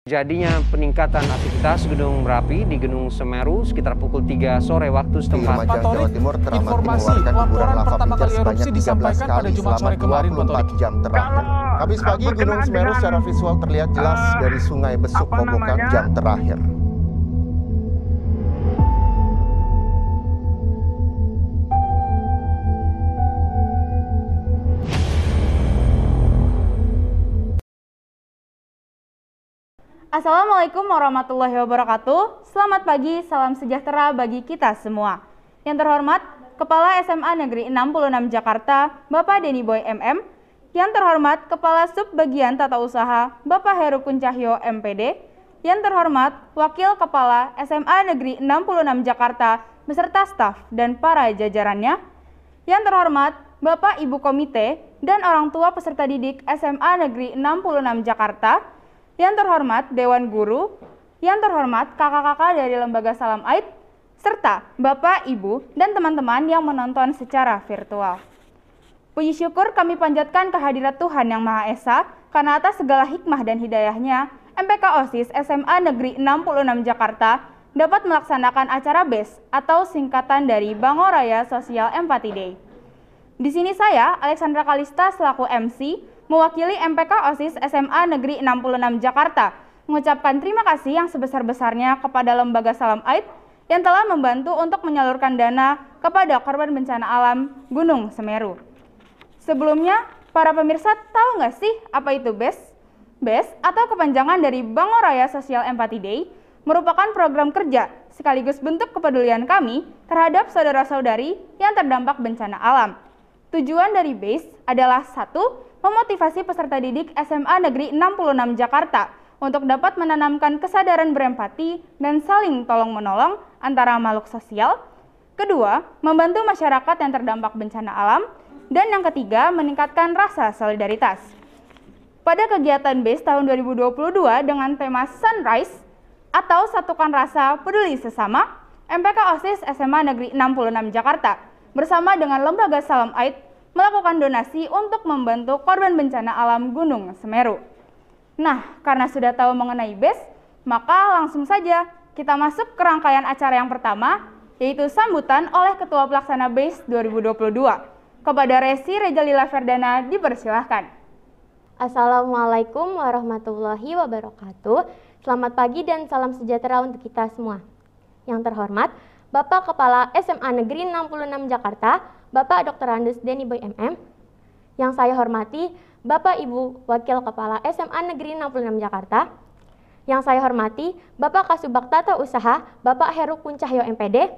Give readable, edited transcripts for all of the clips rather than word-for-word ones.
Jadinya peningkatan aktivitas Gunung Merapi di Gunung Semeru sekitar pukul 3 sore waktu setempat. Lumajang, Jawa Timur teramati mengeluarkan laporan lava pertama pijar kali sebanyak erupsi 13 disampaikan pada kali Jumat sore selama kemarin, Pak 24 jam terakhir. Kamis pagi Gunung Semeru secara visual terlihat jelas dari Sungai Besuk Kobokan jam terakhir. Assalamualaikum warahmatullahi wabarakatuh. Selamat pagi, salam sejahtera bagi kita semua. Yang terhormat, Kepala SMA Negeri 66 Jakarta, Bapak Denny Boy MM. Yang terhormat, Kepala Subbagian Tata Usaha, Bapak Heru Kuncahyo MPD. Yang terhormat, Wakil Kepala SMA Negeri 66 Jakarta, beserta staf dan para jajarannya. Yang terhormat, Bapak Ibu Komite dan orang tua peserta didik SMA Negeri 66 Jakarta. Yang terhormat Dewan Guru, yang terhormat kakak-kakak dari Lembaga Salam Aid, serta Bapak, Ibu, dan teman-teman yang menonton secara virtual. Puji syukur kami panjatkan kehadirat Tuhan Yang Maha Esa, karena atas segala hikmah dan hidayahnya, MPK OSIS SMA Negeri 66 Jakarta dapat melaksanakan acara BES atau singkatan dari Bango Raya Sosial Empati Day. Di sini saya, Alexandra Kalista, selaku MC, mewakili MPK OSIS SMA Negeri 66 Jakarta, mengucapkan terima kasih yang sebesar-besarnya kepada Lembaga Salam Aid yang telah membantu untuk menyalurkan dana kepada korban bencana alam Gunung Semeru. Sebelumnya, para pemirsa tahu nggak sih apa itu BES? BES atau kepanjangan dari Bango Raya Sosial Empati Day merupakan program kerja sekaligus bentuk kepedulian kami terhadap saudara-saudari yang terdampak bencana alam. Tujuan dari BES adalah 1. Memotivasi peserta didik SMA Negeri 66 Jakarta untuk dapat menanamkan kesadaran berempati dan saling tolong-menolong antara makhluk sosial. Kedua, membantu masyarakat yang terdampak bencana alam. Dan yang ketiga, meningkatkan rasa solidaritas. Pada kegiatan BES tahun 2022 dengan tema Sunrise atau Satukan Rasa Peduli Sesama, MPK OSIS SMA Negeri 66 Jakarta bersama dengan Lembaga Salam Aid melakukan donasi untuk membantu korban bencana alam Gunung Semeru. Nah, karena sudah tahu mengenai BES, maka langsung saja kita masuk ke rangkaian acara yang pertama, yaitu sambutan oleh Ketua Pelaksana BES 2022. Kepada Resi Rejalila Ferdana, dipersilahkan. Assalamualaikum warahmatullahi wabarakatuh. Selamat pagi dan salam sejahtera untuk kita semua. Yang terhormat, Bapak Kepala SMA Negeri 66 Jakarta, Bapak Dr. Andes Denny Boy MM. Yang saya hormati, Bapak Ibu Wakil Kepala SMA Negeri 66 Jakarta. Yang saya hormati, Bapak Kasubag Tata Usaha, Bapak Heru Kuncahyo MPD.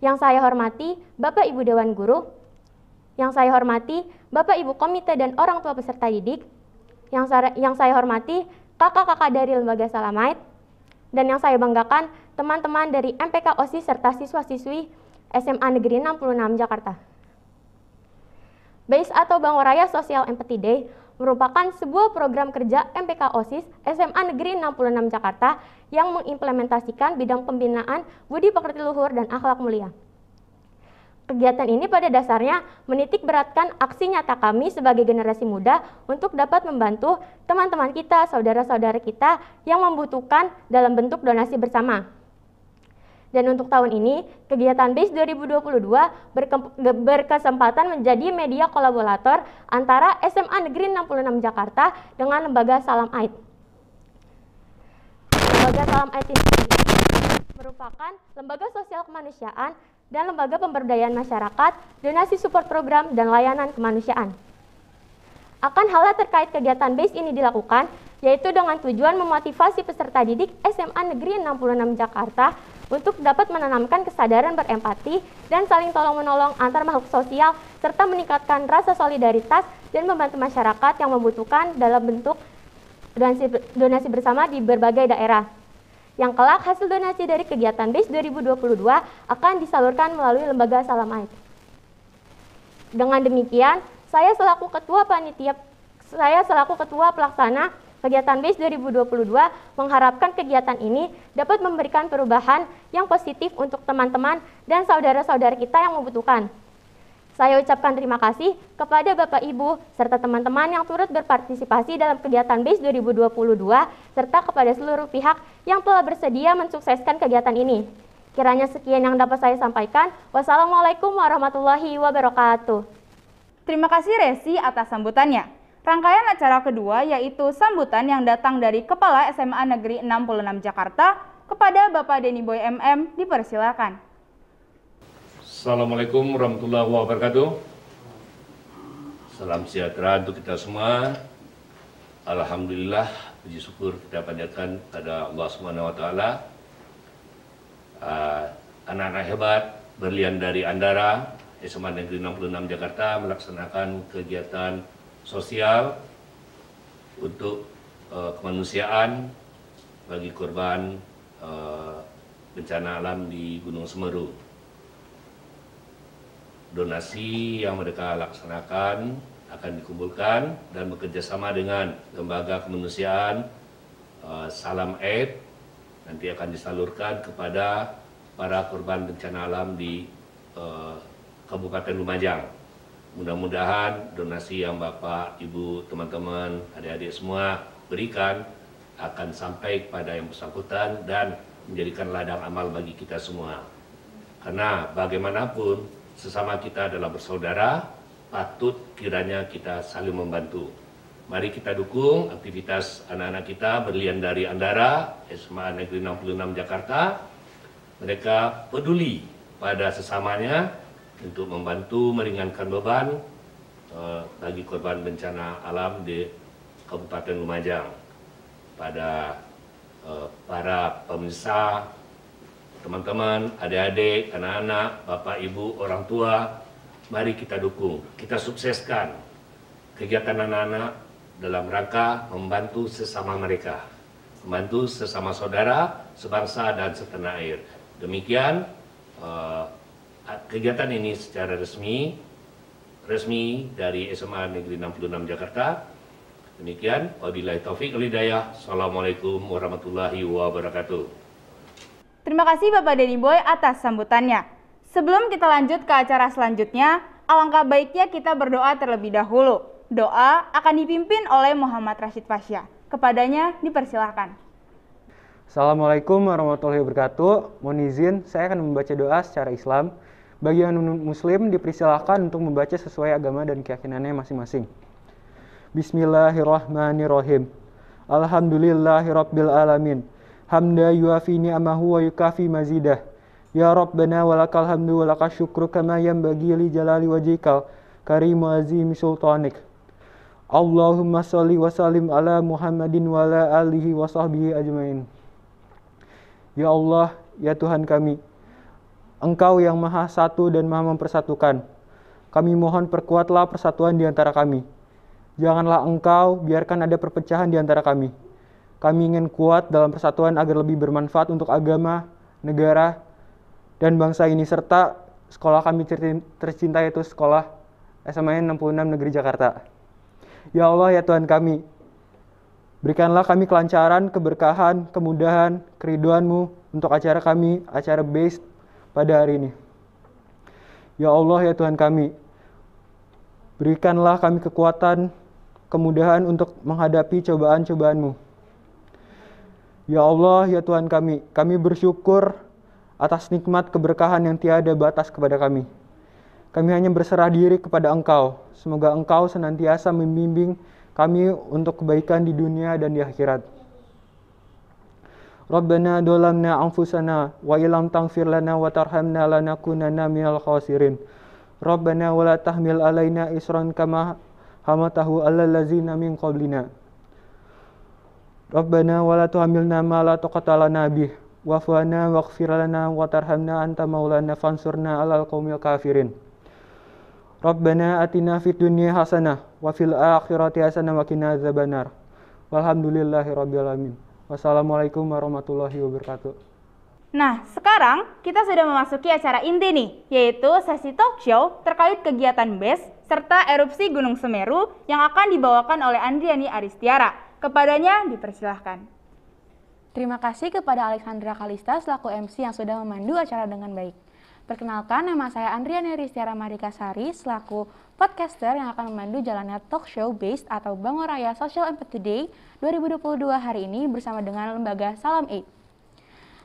Yang saya hormati, Bapak Ibu Dewan Guru. Yang saya hormati, Bapak Ibu Komite dan orang tua peserta didik. Yang saya hormati, kakak-kakak dari Lembaga Salam Aid. Dan yang saya banggakan, teman-teman dari MPK OSIS serta siswa-siswi SMA Negeri 66 Jakarta. BES atau Bango Raya Sosial Empati Day merupakan sebuah program kerja MPK OSIS SMA Negeri 66 Jakarta yang mengimplementasikan bidang pembinaan budi pekerti luhur dan akhlak mulia. Kegiatan ini pada dasarnya menitik beratkan aksi nyata kami sebagai generasi muda untuk dapat membantu teman-teman kita, saudara-saudara kita yang membutuhkan dalam bentuk donasi bersama. Dan untuk tahun ini, kegiatan BES 2022 berkesempatan menjadi media kolaborator antara SMA Negeri 66 Jakarta dengan Lembaga Salam Aid. Lembaga Salam Aid ini merupakan lembaga sosial kemanusiaan dan lembaga pemberdayaan masyarakat, donasi support program, dan layanan kemanusiaan. Akan hal terkait kegiatan BES ini dilakukan, yaitu dengan tujuan memotivasi peserta didik SMA Negeri 66 Jakarta untuk dapat menanamkan kesadaran berempati dan saling tolong-menolong antar makhluk sosial, serta meningkatkan rasa solidaritas dan membantu masyarakat yang membutuhkan dalam bentuk donasi bersama di berbagai daerah. Yang kelak hasil donasi dari kegiatan BES 2022 akan disalurkan melalui Lembaga Salam Aid. Dengan demikian, saya selaku Ketua Pelaksana kegiatan BES 2022 mengharapkan kegiatan ini dapat memberikan perubahan yang positif untuk teman-teman dan saudara-saudara kita yang membutuhkan. Saya ucapkan terima kasih kepada Bapak Ibu serta teman-teman yang turut berpartisipasi dalam kegiatan BASE 2022 serta kepada seluruh pihak yang telah bersedia mensukseskan kegiatan ini. Kiranya sekian yang dapat saya sampaikan. Wassalamualaikum warahmatullahi wabarakatuh. Terima kasih Resi atas sambutannya. Rangkaian acara kedua yaitu sambutan yang datang dari Kepala SMA Negeri 66 Jakarta kepada Bapak Denny Boy MM dipersilakan. Assalamualaikum warahmatullahi wabarakatuh. Salam sejahtera untuk kita semua. Alhamdulillah, puji syukur kita panjatkan pada Allah Subhanahu wa taala. Anak-anak hebat berlian dari Andara SMA Negeri 66 Jakarta melaksanakan kegiatan sosial untuk kemanusiaan bagi korban bencana alam di Gunung Semeru. Donasi yang mereka laksanakan akan dikumpulkan dan bekerjasama dengan lembaga kemanusiaan Salam Aid nanti akan disalurkan kepada para korban bencana alam di Kabupaten Lumajang. Mudah-mudahan donasi yang Bapak, Ibu, teman-teman, adik-adik semua berikan akan sampai kepada yang bersangkutan dan menjadikan ladang amal bagi kita semua. Karena bagaimanapun sesama kita adalah bersaudara, patut kiranya kita saling membantu. Mari kita dukung aktivitas anak-anak kita berlian dari Andara, SMA Negeri 66 Jakarta. Mereka peduli pada sesamanya untuk membantu meringankan beban bagi korban bencana alam di Kabupaten Lumajang. Pada para pemirsa, teman-teman, adik-adik, anak-anak, bapak, ibu, orang tua, mari kita dukung, kita sukseskan kegiatan anak-anak dalam rangka membantu sesama mereka, membantu sesama saudara, sebangsa dan setanah air. Demikian kegiatan ini secara resmi dari SMA Negeri 66 Jakarta. Demikian, wabillahi taufik wal hidayah. Assalamualaikum warahmatullahi wabarakatuh. Terima kasih Bapak Denny Boy atas sambutannya. Sebelum kita lanjut ke acara selanjutnya, alangkah baiknya kita berdoa terlebih dahulu. Doa akan dipimpin oleh Muhammad Rashid Fasya. Kepadanya dipersilahkan. Assalamualaikum warahmatullahi wabarakatuh. Mohon izin, saya akan membaca doa secara Islam. Bagi yang muslim dipersilahkan untuk membaca sesuai agama dan keyakinannya masing-masing. Bismillahirrahmanirrahim. Alhamdulillahirabbil alamin. Hamda yuafi ni'amahu wa yukafi mazidah. Ya Rabbana walakal hamdu walakal syukru kama yanbaghi li jalali wajhikal karim wa azimi sultanik. Allahumma sholli wa sallim ala Muhammadin wa ala alihi wa sahbihi ajmain. Ya Allah, ya Tuhan kami, Engkau yang maha satu dan maha mempersatukan. Kami mohon perkuatlah persatuan di antara kami. Janganlah Engkau biarkan ada perpecahan di antara kami. Kami ingin kuat dalam persatuan agar lebih bermanfaat untuk agama, negara, dan bangsa ini, serta sekolah kami tercinta yaitu sekolah SMA 66 Negeri Jakarta. Ya Allah, ya Tuhan kami, berikanlah kami kelancaran, keberkahan, kemudahan, keridhaan-Mu untuk acara kami, acara BASE pada hari ini. Ya Allah, ya Tuhan kami, berikanlah kami kekuatan, kemudahan untuk menghadapi cobaan-cobaan-Mu. Ya Allah, ya Tuhan kami bersyukur atas nikmat keberkahan yang tiada batas kepada kami. Kami hanya berserah diri kepada Engkau. Semoga Engkau senantiasa membimbing kami untuk kebaikan di dunia dan di akhirat. Rabbana dolamna anfusana wa ilam taghfir lana wa tarhamna lanakunanna minal khasirin. Rabbana wala tahmil alaina isran kama hamatahu alal ladzina min qablina. Rabbana wala tuhamilna ma la taqata lana bih wa'fu 'anna waghfir lana wa tarhamna anta maulana fansurna 'alal qaumil kafirin. Rabbana atina fid dunya hasanah wa fil akhirati hasanah wa qina adzabannar. Walhamdulillahirabbil alamin. Wassalamualaikum warahmatullahi wabarakatuh. Nah, sekarang kita sudah memasuki acara inti nih, yaitu sesi talk show terkait kegiatan BASE serta erupsi Gunung Semeru yang akan dibawakan oleh Andriani Aristiara. Kepadanya dipersilahkan. Terima kasih kepada Alexandra Kalista selaku MC yang sudah memandu acara dengan baik. Perkenalkan, nama saya Andriani Ristiara Madikasari selaku podcaster yang akan memandu jalannya talk show based atau Bangoraya Social Empathy Day 2022 hari ini bersama dengan lembaga Salam Aid.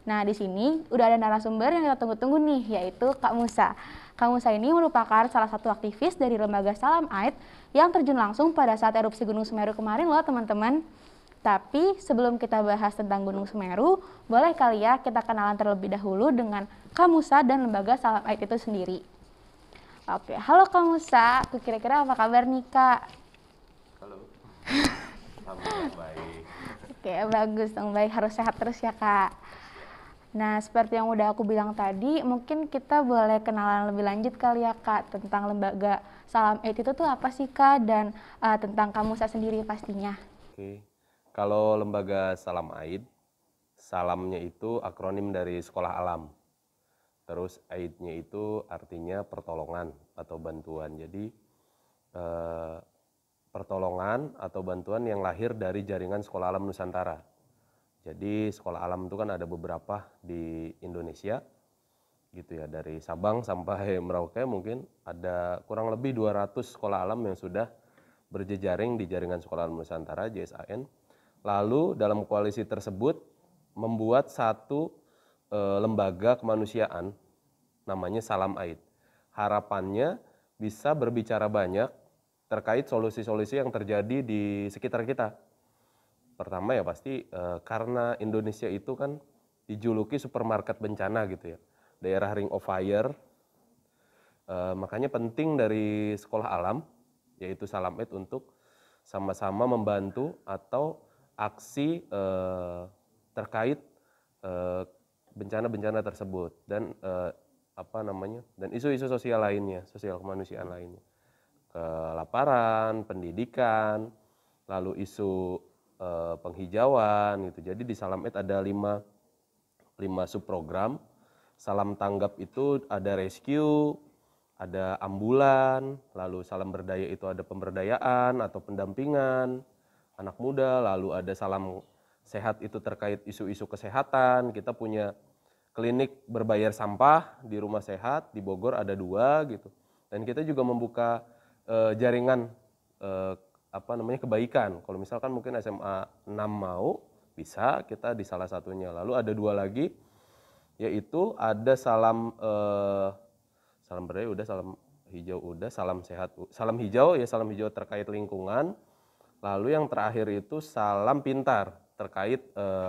Nah, di sini udah ada narasumber yang kita tunggu-tunggu nih, yaitu Kak Musa. Kak Musa ini merupakan salah satu aktivis dari lembaga Salam Aid yang terjun langsung pada saat erupsi Gunung Semeru kemarin loh teman-teman. Tapi sebelum kita bahas tentang Gunung Semeru, boleh kali ya kita kenalan terlebih dahulu dengan Kak Musa dan lembaga Salam Aid itu sendiri. Oke, halo Kak Musa, kira-kira apa kabar nih Kak? Halo, alhamdulillah baik. Oke, bagus dong, baik, harus sehat terus ya Kak. Nah, seperti yang udah aku bilang tadi, mungkin kita boleh kenalan lebih lanjut kali ya Kak tentang lembaga Salam Aid itu tuh apa sih Kak, dan tentang Kak Musa sendiri pastinya. Oke, kalau lembaga Salam Aid, salamnya itu akronim dari sekolah alam. Terus aidnya itu artinya pertolongan atau bantuan. Jadi pertolongan atau bantuan yang lahir dari jaringan sekolah alam Nusantara. Jadi sekolah alam itu kan ada beberapa di Indonesia, gitu ya. Dari Sabang sampai Merauke mungkin ada kurang lebih 200 sekolah alam yang sudah berjejaring di jaringan sekolah alam Nusantara JSAN. Lalu dalam koalisi tersebut membuat satu lembaga kemanusiaan namanya Salam Aid. Harapannya bisa berbicara banyak terkait solusi-solusi yang terjadi di sekitar kita. Pertama ya pasti karena Indonesia itu kan dijuluki supermarket bencana gitu ya. Daerah Ring of Fire. Makanya penting dari sekolah alam yaitu Salam Aid untuk sama-sama membantu atau aksi terkait bencana-bencana tersebut dan dan isu-isu sosial lainnya, sosial kemanusiaan lainnya, kelaparan, pendidikan, lalu isu penghijauan gitu. Jadi di Salam Aid ada 5 subprogram. Salam tanggap itu ada rescue, ada ambulan, lalu salam berdaya itu ada pemberdayaan atau pendampingan anak muda, lalu ada salam sehat itu terkait isu-isu kesehatan. Kita punya klinik berbayar sampah di Rumah Sehat di Bogor ada 2 gitu. Dan kita juga membuka jaringan kebaikan. Kalau misalkan mungkin SMA 6 mau bisa kita di salah satunya. Lalu ada 2 lagi yaitu ada salam berdaya udah, salam hijau udah, salam sehat, salam hijau ya, salam hijau terkait lingkungan. Lalu yang terakhir itu salam pintar terkait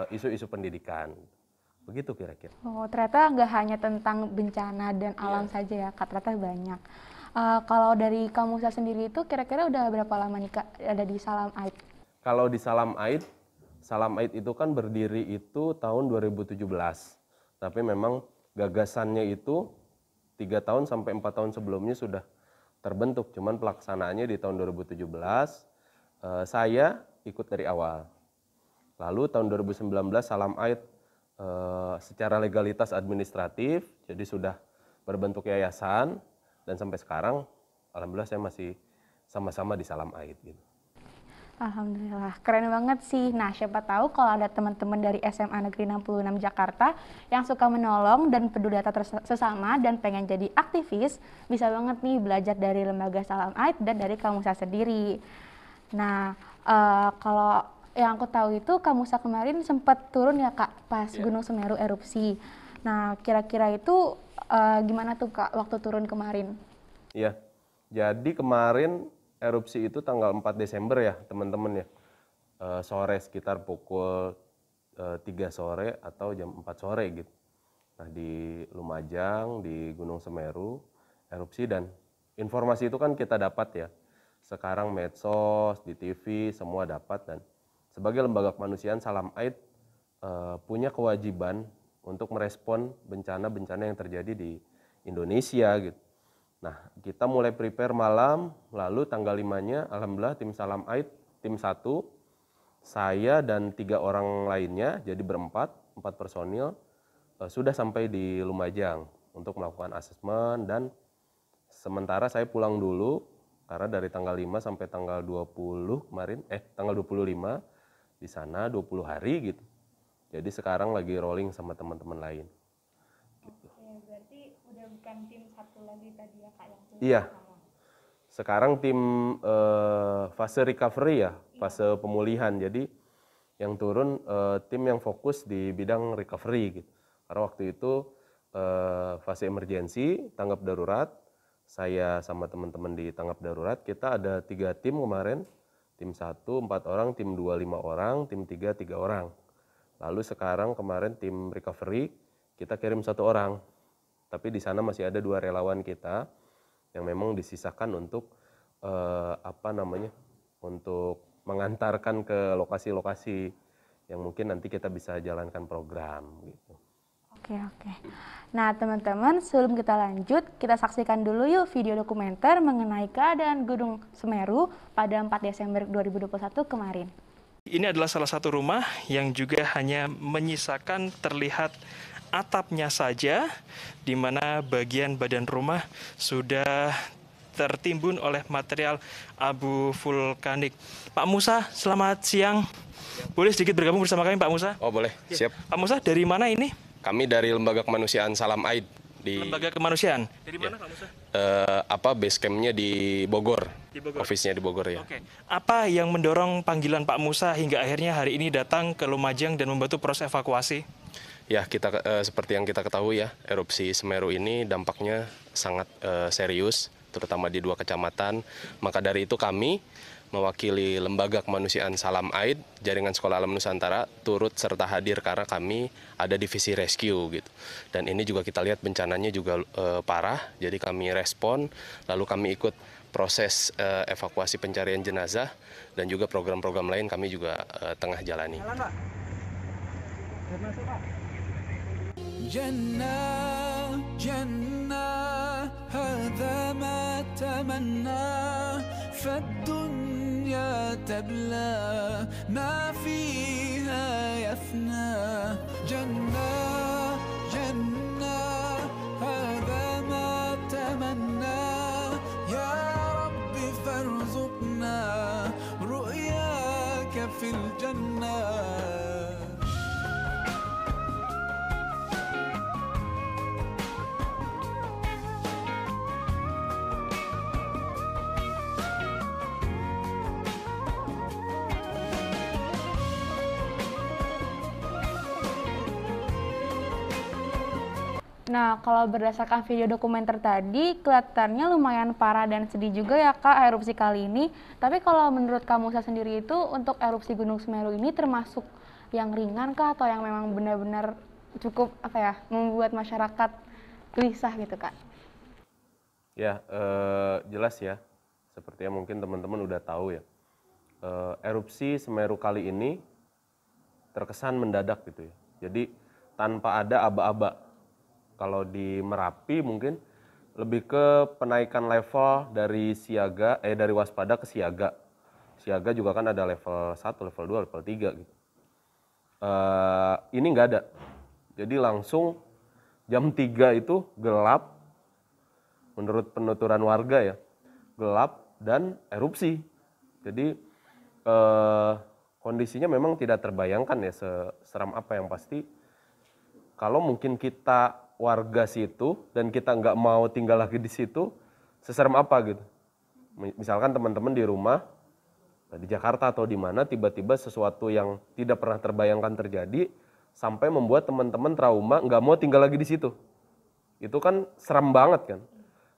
isu-isu pendidikan. Begitu kira-kira. Oh, ternyata nggak hanya tentang bencana dan alam saja ya Kak, ternyata banyak. Kalau dari Kak Musa sendiri itu kira-kira udah berapa lama nih Kak ada di Salam Aid? Kalau di Salam Aid itu kan berdiri itu tahun 2017. Tapi memang gagasannya itu 3 tahun sampai 4 tahun sebelumnya sudah terbentuk. Cuman pelaksanaannya di tahun 2017. Saya ikut dari awal. Lalu tahun 2019 Salam Aid secara legalitas administratif, jadi sudah berbentuk yayasan, dan sampai sekarang alhamdulillah saya masih sama-sama di Salam Aid gitu. Alhamdulillah, keren banget sih. Nah, siapa tahu kalau ada teman-teman dari SMA Negeri 66 Jakarta yang suka menolong dan peduli data sesama dan pengen jadi aktivis, bisa banget nih belajar dari lembaga Salam Aid dan dari Kak Musa sendiri. Nah, kalau yang aku tahu itu Kak Musa kemarin sempat turun ya Kak pas Gunung Semeru erupsi. Nah, kira-kira itu gimana tuh Kak waktu turun kemarin? Iya, jadi kemarin erupsi itu tanggal 4 Desember ya teman-teman ya. Sore sekitar pukul 3 sore atau jam 4 sore gitu. Nah di Lumajang, di Gunung Semeru, erupsi, dan informasi itu kan kita dapat ya. Sekarang medsos, di TV, semua dapat. Dan sebagai lembaga kemanusiaan, Salam Aid punya kewajiban untuk merespon bencana-bencana yang terjadi di Indonesia gitu. Nah, kita mulai prepare malam, lalu tanggal 5-nya, alhamdulillah tim Salam Aid, tim 1, saya dan 3 orang lainnya, jadi berempat, 4 personil, sudah sampai di Lumajang untuk melakukan asesmen. Dan sementara saya pulang dulu, karena dari tanggal 5 sampai tanggal 20 kemarin, tanggal 25 di sana 20 hari gitu. Jadi sekarang lagi rolling sama teman-teman lain. Gitu. Oke, berarti udah bukan tim satu lagi tadi ya Kak yang Iya. Sekarang tim fase recovery ya, fase pemulihan. Jadi yang turun tim yang fokus di bidang recovery gitu. Karena waktu itu fase emergency, tanggap darurat, saya sama teman-teman di tanggap darurat, kita ada 3 tim kemarin, tim 1 4 orang, tim 2 5 orang, tim 3 3 orang. Lalu sekarang kemarin tim recovery kita kirim 1 orang, tapi di sana masih ada 2 relawan kita yang memang disisakan untuk untuk mengantarkan ke lokasi-lokasi yang mungkin nanti kita bisa jalankan program gitu. Oke. Nah teman-teman, sebelum kita lanjut, kita saksikan dulu yuk video dokumenter mengenai keadaan Gunung Semeru pada 4 Desember 2021 kemarin. Ini adalah salah satu rumah yang juga hanya menyisakan terlihat atapnya saja, di mana bagian badan rumah sudah tertimbun oleh material abu vulkanik. Pak Musa, selamat siang. Boleh sedikit bergabung bersama kami Pak Musa? Oh boleh, siap. Pak Musa, dari mana ini? Kami dari Lembaga Kemanusiaan Salam Aid di Lembaga Kemanusiaan. Dari mana Pak Musa? Base camp-nya di Bogor. Di Bogor. Office-nya di Bogor ya. Oke. Apa yang mendorong panggilan Pak Musa hingga akhirnya hari ini datang ke Lumajang dan membantu proses evakuasi? Ya, kita seperti yang kita ketahui ya, erupsi Semeru ini dampaknya sangat serius, terutama di 2 kecamatan. Maka dari itu kami mewakili Lembaga Kemanusiaan Salam Aid, Jaringan Sekolah Alam Nusantara, turut serta hadir karena kami ada divisi rescue gitu. Dan ini juga kita lihat bencananya juga parah, jadi kami respon, lalu kami ikut proses evakuasi pencarian jenazah dan juga program-program lain kami juga tengah jalani. جنة جنة هذا ما تمنى فالدنيا تبلى ما فيها يفنى جنة جنة هذا ما تمنى يا رب فارزقنا رؤياك في الجنة. Nah, kalau berdasarkan video dokumenter tadi, kelihatannya lumayan parah dan sedih juga ya Kak erupsi kali ini. Tapi kalau menurut Kak Musa sendiri itu, untuk erupsi Gunung Semeru ini termasuk yang ringan kah atau yang memang benar-benar cukup membuat masyarakat gelisah gitu Kak? Ya, jelas ya, seperti yang mungkin teman-teman udah tahu ya. Erupsi Semeru kali ini terkesan mendadak gitu ya. Jadi tanpa ada aba-aba. Kalau di Merapi mungkin lebih ke penaikan level dari dari waspada ke siaga. Siaga juga kan ada level 1, level 2, level 3 gitu. Ini nggak ada. Jadi langsung jam 3 itu gelap, menurut penuturan warga ya, gelap dan erupsi. Jadi kondisinya memang tidak terbayangkan ya seseram apa. Yang pasti kalau mungkin kita warga situ dan kita nggak mau tinggal lagi di situ, seserem apa gitu. Misalkan teman-teman di rumah, di Jakarta atau di mana, tiba-tiba sesuatu yang tidak pernah terbayangkan terjadi, sampai membuat teman-teman trauma, nggak mau tinggal lagi di situ. Itu kan seram banget kan.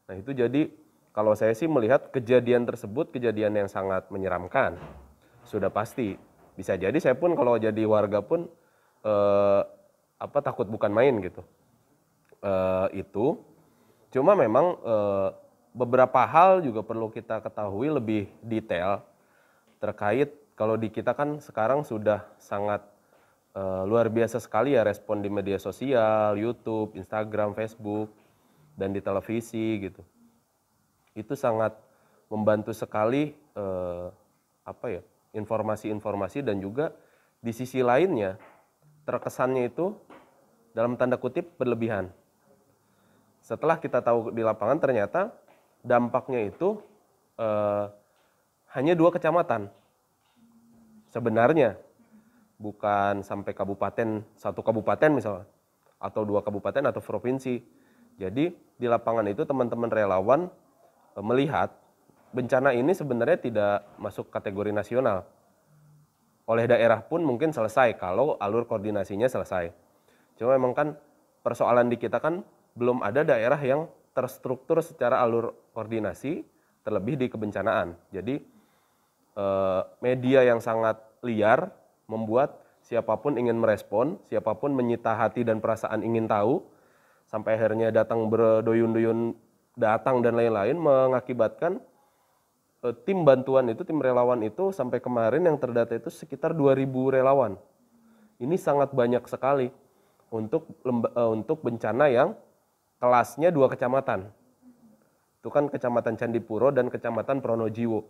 Nah itu jadi, kalau saya sih melihat kejadian tersebut, kejadian yang sangat menyeramkan. Sudah pasti. Bisa jadi saya pun kalau jadi warga pun, takut bukan main gitu. Itu cuma memang beberapa hal juga perlu kita ketahui lebih detail terkait. Kalau di kita kan sekarang sudah sangat luar biasa sekali ya respon di media sosial, YouTube, Instagram, Facebook, dan di televisi gitu. Itu sangat membantu sekali informasi-informasi, dan juga di sisi lainnya terkesannya itu dalam tanda kutip berlebihan. Setelah kita tahu di lapangan ternyata dampaknya itu hanya 2 kecamatan. Sebenarnya bukan sampai kabupaten, 1 kabupaten misalnya, atau 2 kabupaten atau provinsi. Jadi di lapangan itu teman-teman relawan melihat bencana ini sebenarnya tidak masuk kategori nasional. Oleh daerah pun mungkin selesai kalau alur koordinasinya selesai. Cuma memang kan persoalan di kita kan belum ada daerah yang terstruktur secara alur koordinasi, terlebih di kebencanaan. Jadi media yang sangat liar membuat siapapun ingin merespon, siapapun menyita hati dan perasaan ingin tahu, sampai akhirnya datang berduyun-duyun datang dan lain-lain, mengakibatkan tim bantuan itu, tim relawan itu sampai kemarin yang terdata itu sekitar 2.000 relawan. Ini sangat banyak sekali untuk bencana yang kelasnya 2 kecamatan. Itu kan Kecamatan Candipuro dan Kecamatan Pronojiwo.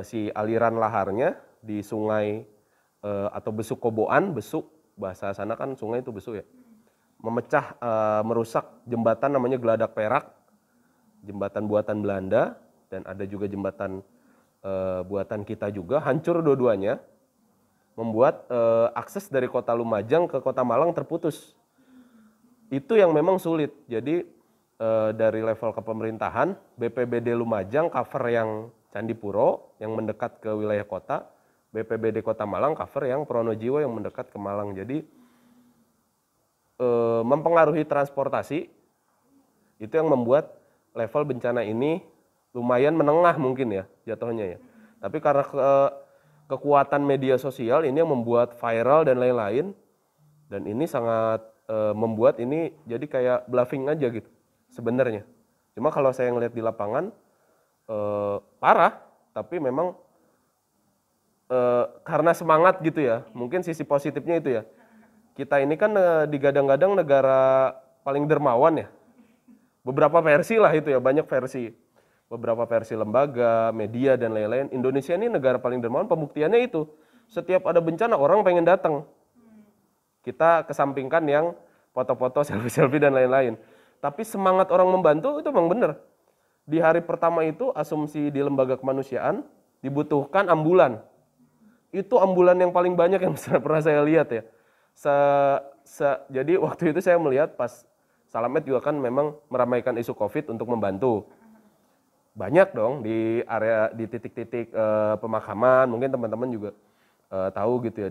Si aliran laharnya di sungai atau besuk Koboan, besuk bahasa sana kan sungai itu besuk ya. Memecah, merusak jembatan namanya Geladak Perak, jembatan buatan Belanda, dan ada juga jembatan buatan kita juga, hancur dua-duanya, membuat akses dari kota Lumajang ke kota Malang terputus. Itu yang memang sulit. Jadi dari level kepemerintahan, BPBD Lumajang cover yang Candipuro yang mendekat ke wilayah kota, BPBD Kota Malang cover yang Pronojiwo yang mendekat ke Malang. Jadi mempengaruhi transportasi, itu yang membuat level bencana ini lumayan menengah mungkin ya jatuhnya ya. Tapi karena kekuatan media sosial ini yang membuat viral dan lain-lain, dan ini sangat membuat ini jadi kayak bluffing aja gitu sebenarnya. Cuma kalau saya ngelihat di lapangan parah, tapi memang karena semangat gitu ya, mungkin sisi positifnya itu ya. Kita ini kan digadang-gadang negara paling dermawan ya. Beberapa versi lah itu ya, banyak versi. Beberapa versi lembaga, media, dan lain-lain. Indonesia ini negara paling dermawan, pembuktiannya itu. Setiap ada bencana, orang pengen datang. Kita kesampingkan yang foto-foto, selfie-selfie, dan lain-lain. Tapi semangat orang membantu itu memang benar. Di hari pertama itu, asumsi di lembaga kemanusiaan, dibutuhkan ambulan. Itu ambulan yang paling banyak yang pernah saya lihat ya. Jadi waktu itu saya melihat pas Salamet juga kan memang meramaikan isu COVID untuk membantu. Banyak dong di area, di titik-titik pemakaman, mungkin teman-teman juga tahu gitu ya,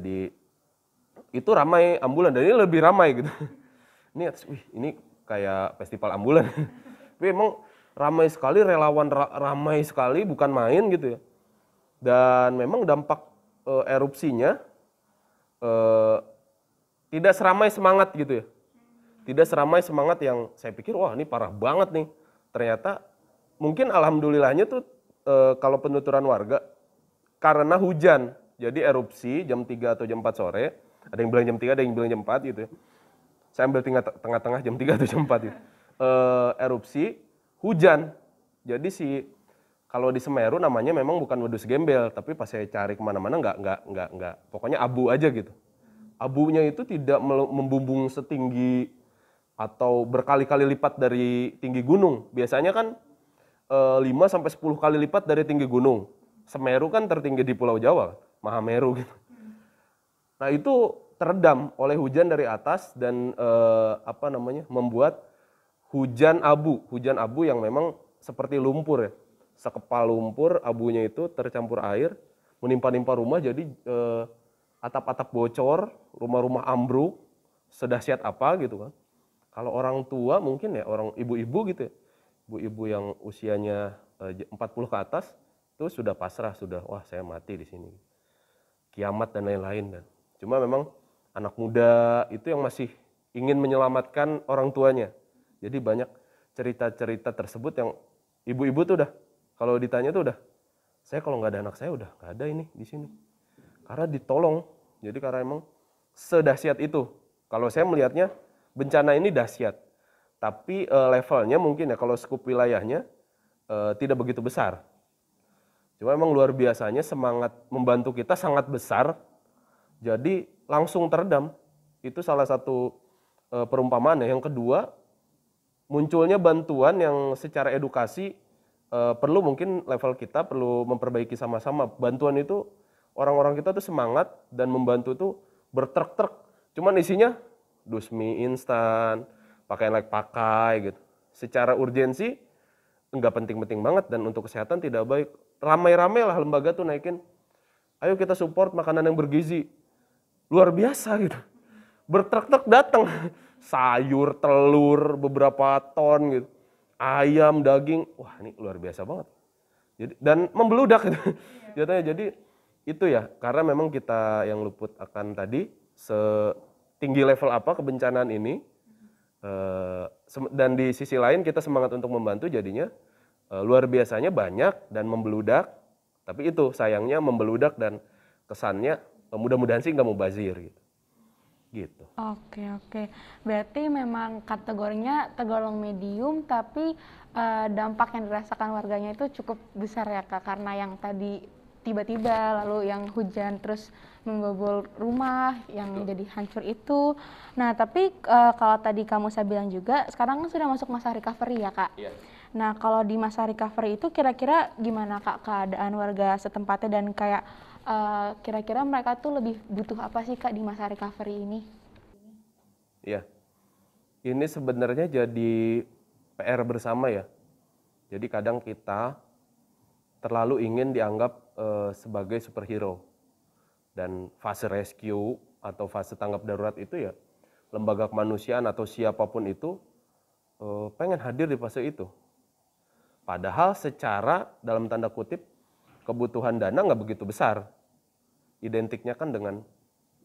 itu ramai ambulan, dan ini lebih ramai gitu. Ini kayak festival ambulan. Tapi emang ramai sekali, relawan ramai sekali, bukan main gitu ya. Dan memang dampak erupsinya tidak seramai semangat gitu ya. Tidak seramai semangat yang saya pikir, wah ini parah banget nih. Ternyata mungkin alhamdulillahnya tuh kalau penuturan warga karena hujan. Jadi erupsi jam 3 atau jam 4 sore, ada yang bilang jam 3, ada yang bilang jam 4 gitu ya. Saya ambil tengah-tengah jam 3 atau jam 4 gitu. Erupsi, hujan. Jadi kalau di Semeru namanya memang bukan wedus gembel, tapi pas saya cari kemana-mana nggak, pokoknya abu aja gitu. Abunya itu tidak membumbung setinggi atau berkali-kali lipat dari tinggi gunung. Biasanya kan 5-10 kali lipat dari tinggi gunung. Semeru kan tertinggi di Pulau Jawa, Mahameru gitu. Nah itu teredam oleh hujan dari atas dan membuat hujan abu yang memang seperti lumpur ya. Sekepal lumpur, abunya itu tercampur air, menimpa-nimpa rumah, jadi atap-atap bocor, rumah-rumah ambruk, sedahsyat apa gitu kan. Kalau orang tua mungkin ya, orang ibu-ibu gitu ya, ibu-ibu yang usianya 40 ke atas, itu sudah pasrah, sudah wah saya mati di sini. Kiamat dan lain-lain. Dan cuma memang anak muda itu yang masih ingin menyelamatkan orang tuanya. Jadi banyak cerita-cerita tersebut yang ibu-ibu tuh udah, kalau ditanya tuh udah, saya kalau nggak ada anak saya udah nggak ada ini di sini. Karena ditolong, jadi karena emang sedahsyat itu. Kalau saya melihatnya bencana ini dahsyat, tapi levelnya mungkin ya kalau skup wilayahnya tidak begitu besar. Cuma emang luar biasanya semangat membantu kita sangat besar, jadi langsung teredam. Itu salah satu perumpamaan ya. Yang kedua, munculnya bantuan yang secara edukasi perlu mungkin level kita perlu memperbaiki sama-sama. Bantuan itu orang-orang kita tuh semangat dan membantu tuh bertrek-trek. Cuman isinya dusmi instan, pakaian layak pakai gitu. secara urgensi nggak penting-penting banget dan untuk kesehatan tidak baik. Ramai-ramai lah lembaga tuh naikin, ayo kita support makanan yang bergizi. Luar biasa gitu. Bertruk-truk datang, sayur, telur, beberapa ton gitu. Ayam, daging, wah ini luar biasa banget. Jadi, dan membeludak gitu. Jatuhnya jadi itu ya, karena memang kita yang luput akan tadi, setinggi level apa kebencanaan ini, dan di sisi lain kita semangat untuk membantu jadinya luar biasanya banyak dan membeludak, tapi itu sayangnya membeludak dan kesannya mudah-mudahan sih nggak mubazir gitu. Oke. Berarti memang kategorinya tergolong medium, tapi dampak yang dirasakan warganya itu cukup besar ya Kak, karena yang tadi tiba-tiba lalu yang hujan terus membobol rumah yang jadi hancur itu. Nah tapi kalau tadi kamu saya bilang juga sekarang kan sudah masuk masa recovery ya Kak. Iya. Nah kalau di masa recovery itu kira-kira gimana Kak keadaan warga setempatnya dan kayak kira-kira mereka tuh lebih butuh apa sih Kak di masa recovery ini? Iya, ini sebenarnya jadi PR bersama ya. Jadi kadang kita terlalu ingin dianggap sebagai superhero. Dan fase rescue atau fase tanggap darurat itu ya, lembaga kemanusiaan atau siapapun itu pengen hadir di fase itu. Padahal secara dalam tanda kutip kebutuhan dana nggak begitu besar. Identiknya kan dengan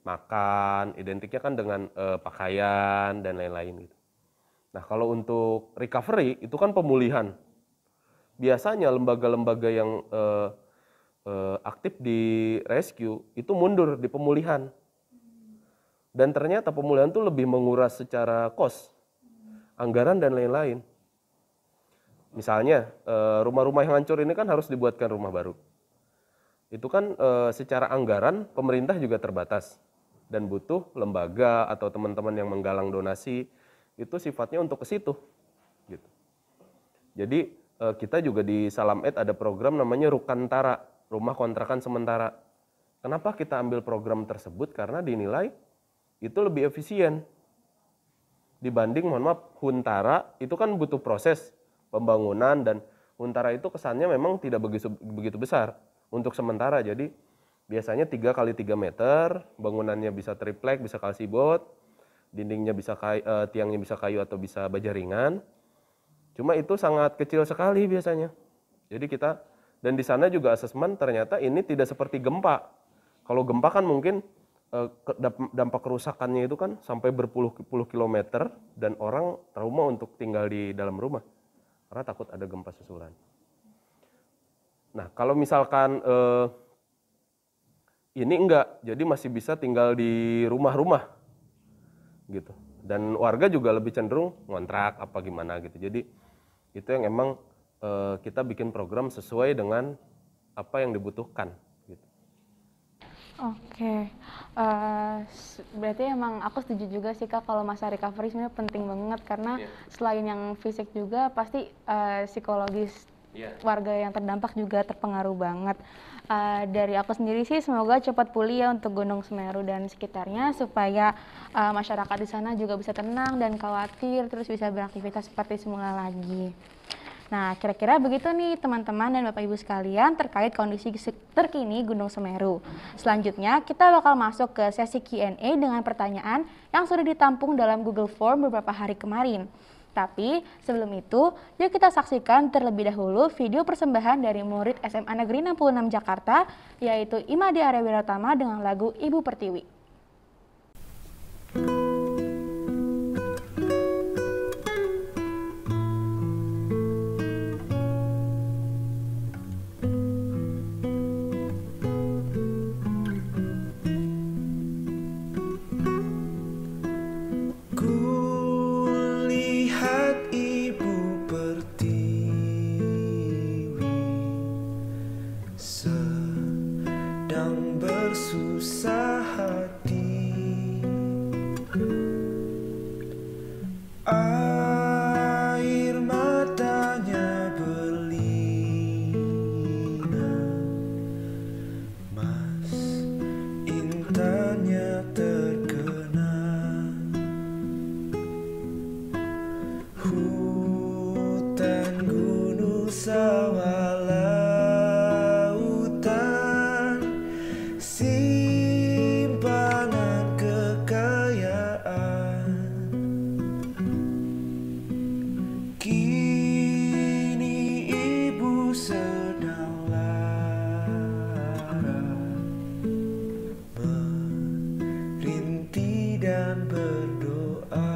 makan, identiknya kan dengan pakaian dan lain-lain gitu. Nah kalau untuk recovery itu kan pemulihan. Biasanya lembaga-lembaga yang aktif di rescue itu mundur di pemulihan. Dan ternyata pemulihan itu lebih menguras secara kos, anggaran dan lain-lain. Misalnya rumah-rumah yang hancur ini kan harus dibuatkan rumah baru. Itu kan secara anggaran pemerintah juga terbatas dan butuh lembaga atau teman-teman yang menggalang donasi itu sifatnya untuk ke situ gitu. Jadi kita juga di Salam Aid ada program namanya Rukantara, rumah kontrakan sementara. Kenapa kita ambil program tersebut? Karena dinilai itu lebih efisien dibanding Huntara. Itu kan butuh proses pembangunan dan Huntara itu kesannya memang tidak begitu besar untuk sementara. Jadi biasanya 3 kali 3 meter, bangunannya bisa triplek, bisa kalsibot, dindingnya bisa tiangnya bisa kayu atau bisa baja ringan. Cuma itu sangat kecil sekali biasanya. Jadi kita, dan di sana juga asesmen ternyata ini tidak seperti gempa. Kalau gempa kan mungkin dampak kerusakannya itu kan sampai berpuluh-puluh kilometer dan orang trauma untuk tinggal di dalam rumah karena takut ada gempa susulan. Nah kalau misalkan ini enggak, jadi masih bisa tinggal di rumah-rumah gitu. Dan warga juga lebih cenderung ngontrak apa gimana gitu. Jadi itu yang emang kita bikin program sesuai dengan apa yang dibutuhkan. Gitu. Oke, berarti emang aku setuju juga sih Kak kalau masa recovery sebenarnya penting banget karena selain yang fisik juga pasti psikologis warga yang terdampak juga terpengaruh banget. Dari aku sendiri sih semoga cepat pulih ya untuk Gunung Semeru dan sekitarnya supaya masyarakat di sana juga bisa tenang dan khawatir terus bisa beraktivitas seperti semula lagi. Nah, kira-kira begitu nih teman-teman dan Bapak Ibu sekalian terkait kondisi terkini Gunung Semeru. Selanjutnya kita bakal masuk ke sesi Q&A dengan pertanyaan yang sudah ditampung dalam Google Form beberapa hari kemarin. Tapi sebelum itu, yuk kita saksikan terlebih dahulu video persembahan dari murid SMA Negeri 66 Jakarta, yaitu Imade Arya Wiratama dengan lagu Ibu Pertiwi. Bersusah hati dan berdoa.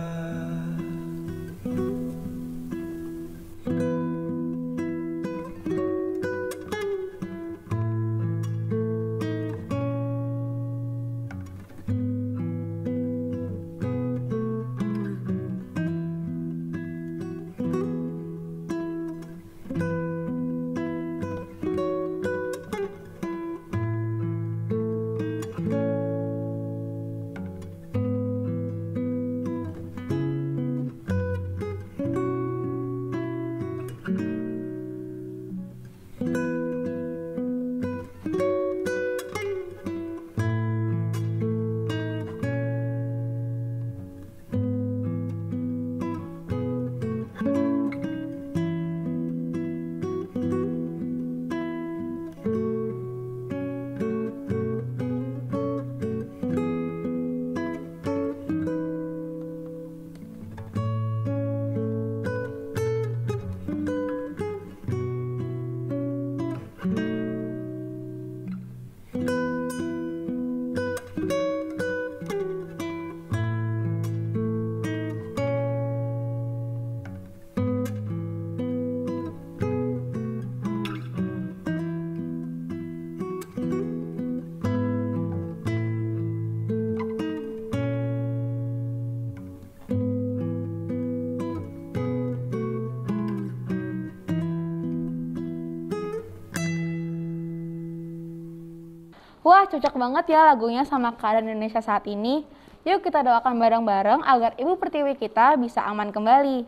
Wah, cocok banget ya lagunya sama keadaan Indonesia saat ini. Yuk kita doakan bareng-bareng agar Ibu Pertiwi kita bisa aman kembali.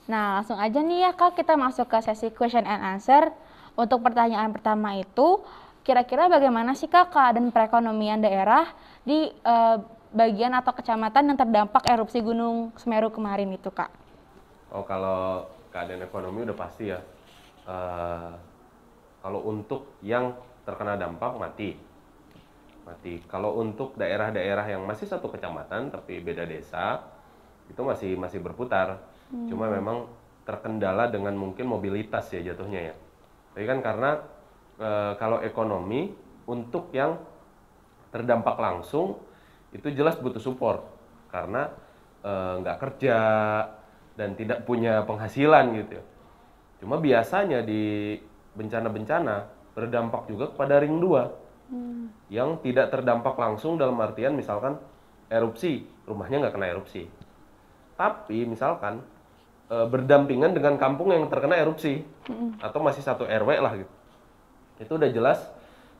Nah, langsung aja nih ya Kak, kita masuk ke sesi question and answer. Untuk pertanyaan pertama itu, kira-kira bagaimana sih Kak keadaan perekonomian daerah di bagian atau kecamatan yang terdampak erupsi Gunung Semeru kemarin itu Kak? Oh, kalau keadaan ekonomi udah pasti ya. Kalau untuk yang terkena dampak mati. Kalau untuk daerah-daerah yang masih satu kecamatan tapi beda desa, itu masih berputar. Cuma memang terkendala dengan mungkin mobilitas ya jatuhnya ya. Tapi kan karena kalau ekonomi untuk yang terdampak langsung itu jelas butuh support karena nggak kerja dan tidak punya penghasilan gitu ya. Cuma biasanya di bencana-bencana berdampak juga kepada ring 2 yang tidak terdampak langsung dalam artian misalkan erupsi, rumahnya nggak kena erupsi. Tapi misalkan berdampingan dengan kampung yang terkena erupsi atau masih satu RW lah gitu. Itu udah jelas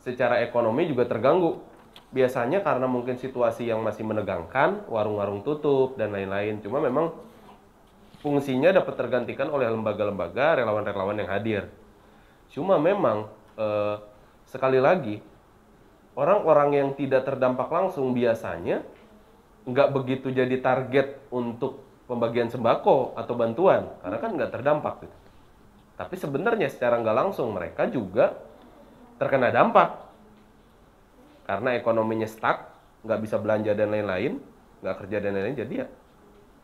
secara ekonomi juga terganggu. Biasanya karena mungkin situasi yang masih menegangkan, warung-warung tutup dan lain-lain. Cuma memang fungsinya dapat tergantikan oleh lembaga-lembaga, relawan-relawan yang hadir. Cuma memang sekali lagi orang-orang yang tidak terdampak langsung biasanya nggak begitu jadi target untuk pembagian sembako atau bantuan karena kan nggak terdampak gitu. Tapi sebenarnya secara nggak langsung mereka juga terkena dampak karena ekonominya stuck, nggak bisa belanja dan lain-lain, nggak kerja dan lain-lain, jadi ya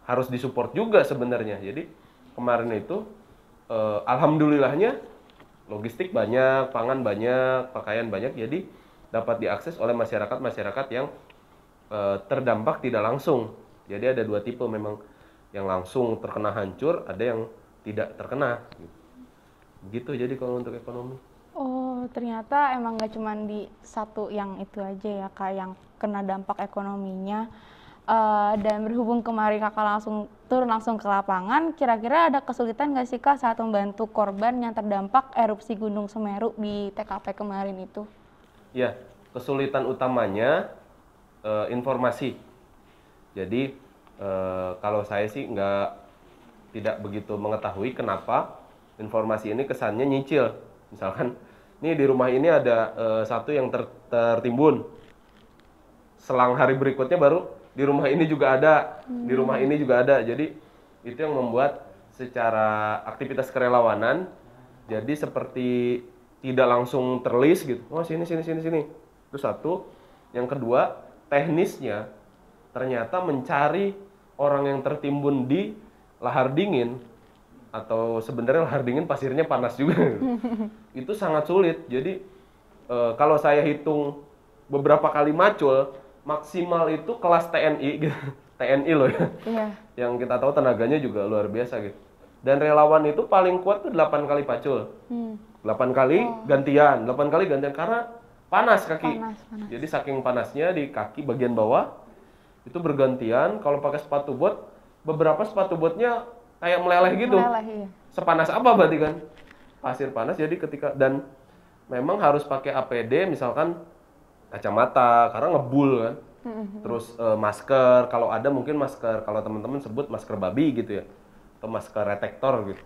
harus disupport juga sebenarnya. Jadi kemarin itu alhamdulillahnya logistik banyak, pangan banyak, pakaian banyak, jadi dapat diakses oleh masyarakat yang terdampak tidak langsung. Jadi ada dua tipe memang, yang langsung terkena hancur, ada yang tidak terkena. Gitu jadi kalau untuk ekonomi. Oh, ternyata emang nggak cuma di satu yang itu aja ya Kak, yang kena dampak ekonominya. Dan berhubung kemarin Kakak turun langsung ke lapangan, kira-kira ada kesulitan nggak sih Kak saat membantu korban yang terdampak erupsi Gunung Semeru di TKP kemarin itu? Ya, kesulitan utamanya informasi. Jadi kalau saya sih tidak begitu mengetahui kenapa informasi ini kesannya nyicil. Misalkan, nih di rumah ini ada satu yang tertimbun. Selang hari berikutnya baru di rumah ini juga ada, di rumah ini juga ada. Jadi itu yang membuat secara aktivitas kerelawanan jadi seperti tidak langsung terlist gitu. Oh sini. Itu satu. Yang kedua, teknisnya ternyata mencari orang yang tertimbun di lahar dingin, atau sebenarnya lahar dingin pasirnya panas juga. Itu sangat sulit. Jadi kalau saya hitung beberapa kali macul, maksimal itu kelas TNI gitu. TNI loh ya. Iya. Yang kita tahu tenaganya juga luar biasa gitu. Dan relawan itu paling kuat tuh 8 kali pacul. 8 kali gantian, 8 kali gantian karena panas kaki. Panas. Jadi saking panasnya di kaki bagian bawah itu bergantian. Kalau pakai sepatu bot, beberapa sepatu botnya kayak meleleh gitu. Meleleh, iya. Sepanas apa berarti kan? Pasir panas, jadi ketika dan memang harus pakai APD misalkan kacamata karena ngebul kan. Terus masker, kalau ada mungkin masker, kalau teman-teman sebut masker babi gitu ya. Atau masker retektor gitu.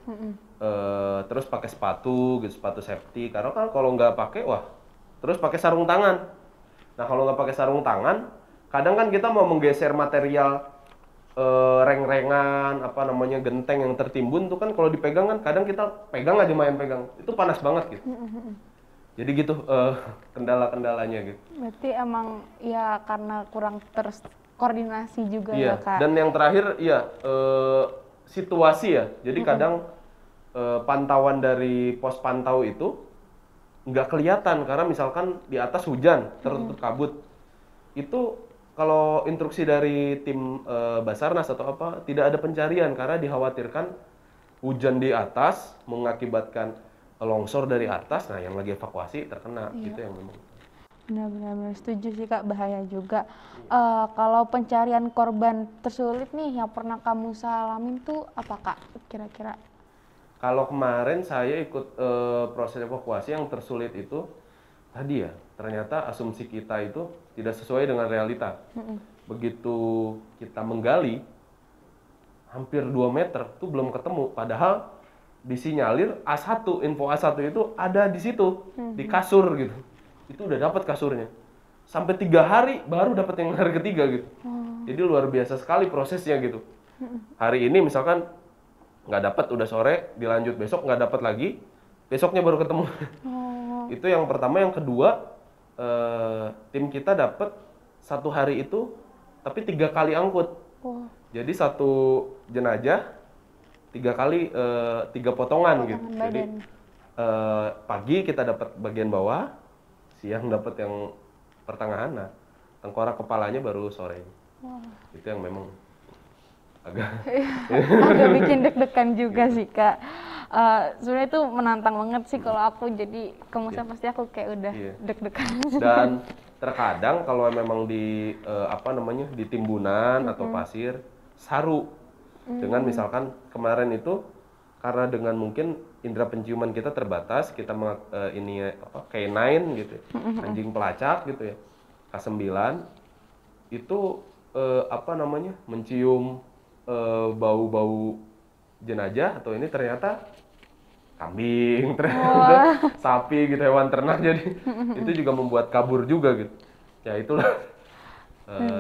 Terus pakai sepatu gitu, sepatu safety karena kan kalau nggak pakai terus pakai sarung tangan. Nah, kalau nggak pakai sarung tangan, kadang kan kita mau menggeser material reng-rengan, genteng yang tertimbun tuh kan kalau dipegang kan kadang kita pegang aja main pegang. Itu panas banget gitu. Jadi gitu kendala-kendalanya gitu. Berarti emang ya karena kurang koordinasi juga ya Kak. Dan yang terakhir situasi ya. Jadi kadang pantauan dari pos pantau itu nggak kelihatan karena misalkan di atas hujan tertutup kabut. Itu kalau instruksi dari tim Basarnas atau apa tidak ada pencarian karena dikhawatirkan hujan di atas mengakibatkan longsor dari atas. Nah, yang lagi evakuasi terkena gitu yang memang. Benar-benar setuju sih Kak, bahaya juga. Kalau pencarian korban tersulit nih yang pernah kamu alamin tuh apa Kak kira-kira? Kalau kemarin saya ikut proses evakuasi yang tersulit itu tadi ya, ternyata asumsi kita itu tidak sesuai dengan realita. Begitu kita menggali hampir 2 meter tuh belum ketemu, padahal disinyalir A1, info A1 itu ada di situ, di kasur gitu. Itu udah dapat kasurnya. Sampai 3 hari baru dapat yang hari ketiga gitu. Jadi luar biasa sekali prosesnya gitu. Hari ini misalkan nggak dapat, udah sore, dilanjut besok nggak dapat lagi, besoknya baru ketemu. Itu yang pertama. Yang kedua, tim kita dapat 1 hari itu, tapi 3 kali angkut. Jadi 1 jenazah 3 kali 3 potongan gitu. Jadi pagi kita dapat bagian bawah, siang dapat yang pertengahan, nah tengkorak kepalanya baru sore. Itu yang memang agak bikin deg-degan juga sih Kak. Sebenarnya itu menantang banget sih kalau aku jadi kemudian pasti aku kayak udah deg-degan. Dan terkadang kalau memang di di timbunan atau pasir saru dengan misalkan kemarin itu karena dengan mungkin indera penciuman kita terbatas, kita K9 gitu, anjing pelacak gitu ya, K9 itu mencium bau-bau jenazah atau ini ternyata kambing, ternyata sapi gitu, hewan ternak, jadi itu juga membuat kabur juga gitu. Ya itulah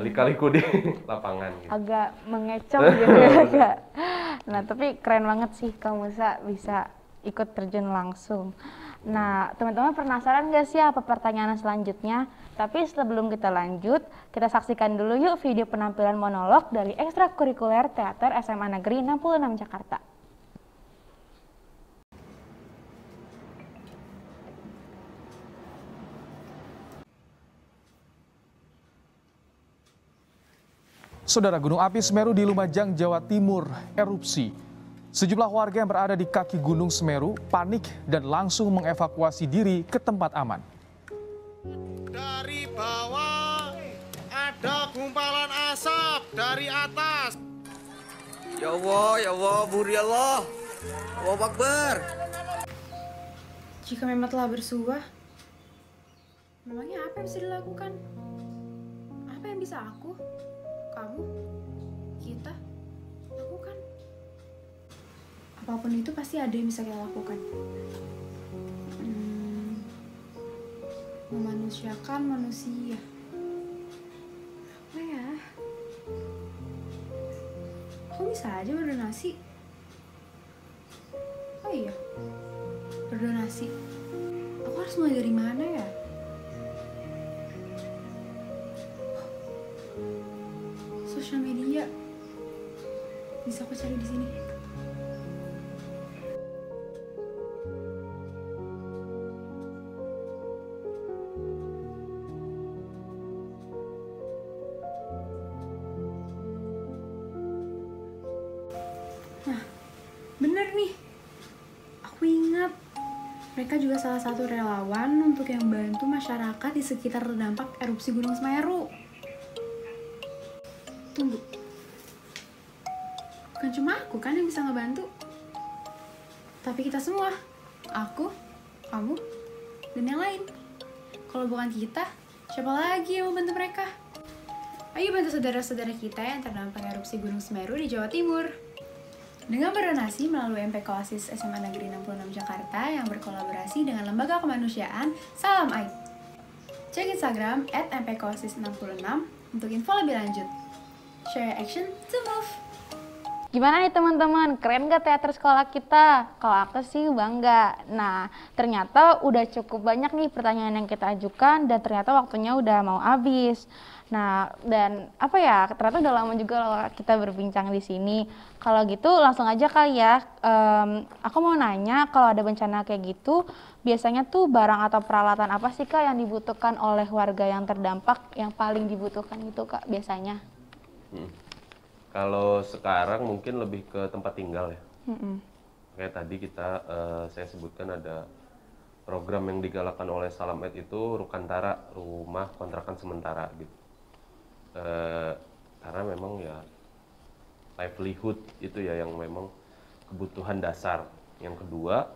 lika-liku di lapangan gitu. Agak mengecoh gitu ya Kak. Nah tapi keren banget sih kamu bisa ikut terjun langsung. Nah teman-teman penasaran gak sih apa pertanyaan selanjutnya? Tapi sebelum kita lanjut, kita saksikan dulu yuk video penampilan monolog dari ekstrakurikuler teater SMA Negeri 66 Jakarta. Saudara, Gunung Api Semeru di Lumajang, Jawa Timur erupsi. Sejumlah warga yang berada di kaki Gunung Semeru panik dan langsung mengevakuasi diri ke tempat aman. Dari bawah ada gumpalan asap dari atas. Ya Allah, Buri Allah. Allahu Akbar. Jika memang telah bersuah, memangnya apa yang bisa dilakukan? Apa yang bisa aku, kamu, kita lakukan? Apapun itu pasti ada yang bisa kita lakukan. Memanusiakan manusia. Apa ya? Aku bisa aja berdonasi. Oh iya, berdonasi. Aku harus mulai dari mana ya? Sosial media. Bisa aku cari di sini. Nah, bener nih. Aku ingat. Mereka juga salah satu relawan untuk yang bantu masyarakat di sekitar terdampak erupsi Gunung Semeru. Tunggu. Bukan cuma aku kan yang bisa ngebantu. Tapi kita semua. Aku, kamu, dan yang lain. Kalau bukan kita, siapa lagi yang mau bantu mereka? Ayo bantu saudara-saudara kita yang terdampak erupsi Gunung Semeru di Jawa Timur. Dengan berdonasi melalui MPK OSIS SMA Negeri 66 Jakarta yang berkolaborasi dengan Lembaga Kemanusiaan Salam Aid. Cek Instagram @mpkosis66 untuk info lebih lanjut. Share action to move. Gimana nih teman-teman, keren gak teater sekolah kita? Kalau aku sih bangga. Nah, ternyata udah cukup banyak nih pertanyaan yang kita ajukan dan ternyata waktunya udah mau habis. Nah, dan apa ya, ternyata udah lama juga loh kita berbincang di sini. Kalau gitu langsung aja kali ya, aku mau nanya kalau ada bencana kayak gitu, biasanya tuh barang atau peralatan apa sih Kak yang dibutuhkan oleh warga yang terdampak, yang paling dibutuhkan gitu Kak biasanya? Kalau sekarang mungkin lebih ke tempat tinggal ya. Kayak tadi saya sebutkan ada program yang digalakkan oleh Salam Aid itu Rukantara, rumah kontrakan sementara gitu. Karena memang ya livelihood itu ya yang memang kebutuhan dasar. Yang kedua,